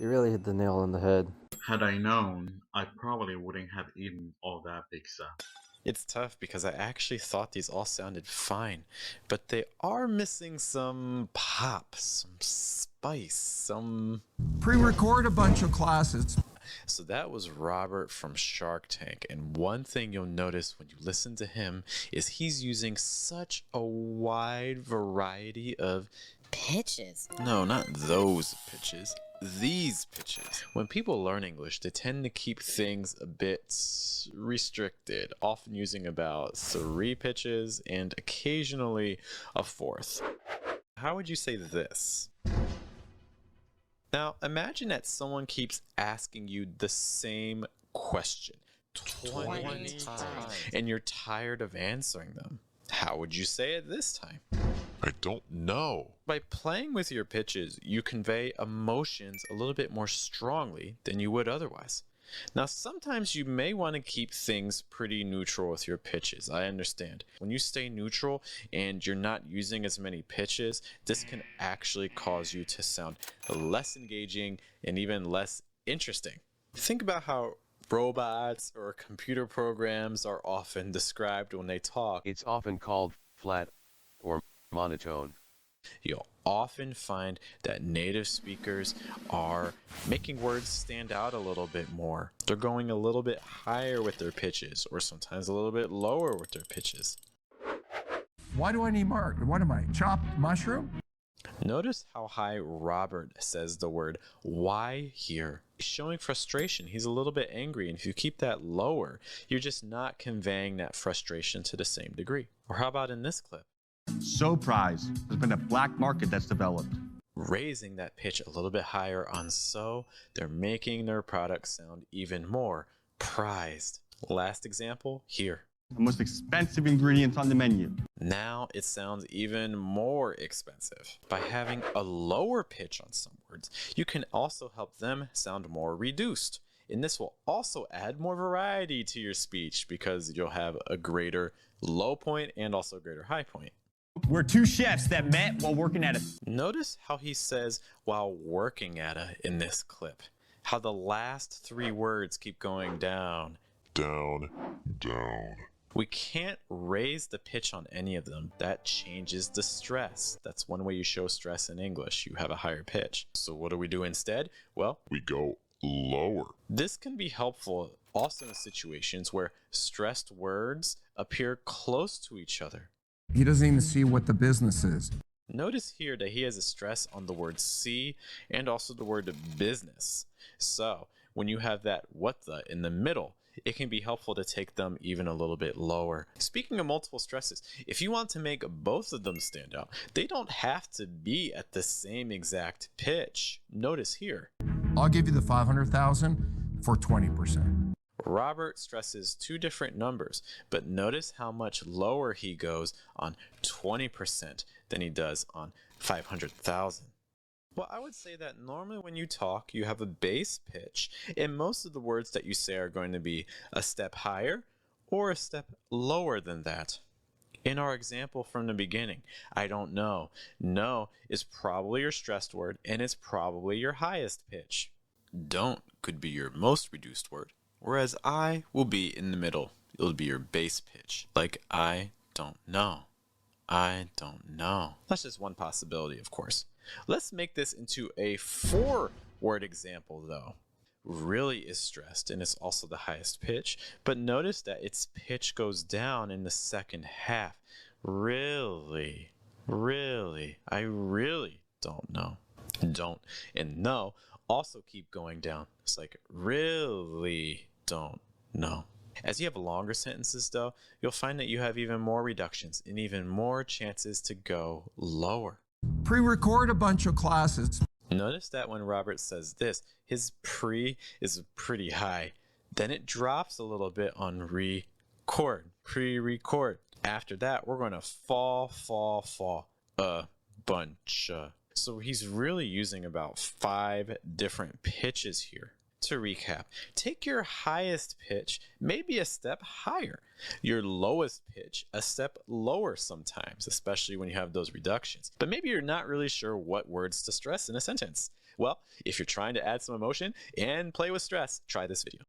You really hit the nail on the head. Had I known, I probably wouldn't have eaten all that pizza. It's tough because I actually thought these all sounded fine, but they are missing some pop, some spice, some... Pre-record a bunch of classes. So that was Robert from Shark Tank, and one thing you'll notice when you listen to him is he's using such a wide variety of pitches. No, not those pitches. These pitches. When people learn English, they tend to keep things a bit restricted, often using about 3 pitches and occasionally a 4th. How would you say this? Now, imagine that someone keeps asking you the same question 20 times, and you're tired of answering them. How would you say it this time? I don't know. By playing with your pitches, you convey emotions a little bit more strongly than you would otherwise. Now, sometimes you may want to keep things pretty neutral with your pitches. I understand. When you stay neutral and you're not using as many pitches, this can actually cause you to sound less engaging and even less interesting. Think about how robots or computer programs are often described when they talk. It's often called flat or monotone. You'll often find that native speakers are making words stand out a little bit more. They're going a little bit higher with their pitches, or sometimes a little bit lower with their pitches. Why do I need mark? What am I, chopped mushroom? Notice how high Robert says the word why here. He's showing frustration. He's a little bit angry, and if you keep that lower, you're just not conveying that frustration to the same degree. Or how about in this clip? So prized. There's been a black market that's developed. Raising that pitch a little bit higher on so, they're making their product sound even more prized. Last example, here. The most expensive ingredients on the menu. Now it sounds even more expensive. By having a lower pitch on some words, you can also help them sound more reduced. And this will also add more variety to your speech because you'll have a greater low point and also a greater high point. We're 2 chefs that met while working at a... Notice how he says while working at a in this clip. How the last 3 words keep going down. Down, down. We can't raise the pitch on any of them. That changes the stress. That's one way you show stress in English. You have a higher pitch. So what do we do instead? Well, We go lower. this can be helpful also in situations where stressed words appear close to each other. He doesn't even see what the business is. Notice here that he has a stress on the word see and also the word business. So when you have that what the in the middle, it can be helpful to take them even a little bit lower. Speaking of multiple stresses, if you want to make both of them stand out, they don't have to be at the same exact pitch. Notice here. I'll give you the 500,000 for 20%. Robert stresses 2 different numbers, but notice how much lower he goes on 20% than he does on 500,000. Well, I would say that normally when you talk, you have a bass pitch, and most of the words that you say are going to be a step higher or a step lower than that. In our example from the beginning, I don't know. No is probably your stressed word, and it's probably your highest pitch. Don't could be your most reduced word, whereas I will be in the middle. It'll be your bass pitch, like I don't know. I don't know. That's just one possibility, of course. Let's make this into a 4-word example, though. Really is stressed, and it's also the highest pitch, but notice that its pitch goes down in the second half. Really, I really don't know. Don't and no also keep going down. It's like really don't know. As you have longer sentences, though, you'll find that you have even more reductions and even more chances to go lower. Pre-record a bunch of classes. Notice that when Robert says this, his pre is pretty high. Then it drops a little bit on record, pre-record. After that, we're going to fall a bunch. So he's really using about 5 different pitches here. To recap, take your highest pitch maybe a step higher, your lowest pitch a step lower sometimes, especially when you have those reductions. But maybe you're not really sure what words to stress in a sentence. Well, if you're trying to add some emotion and play with stress, try this video.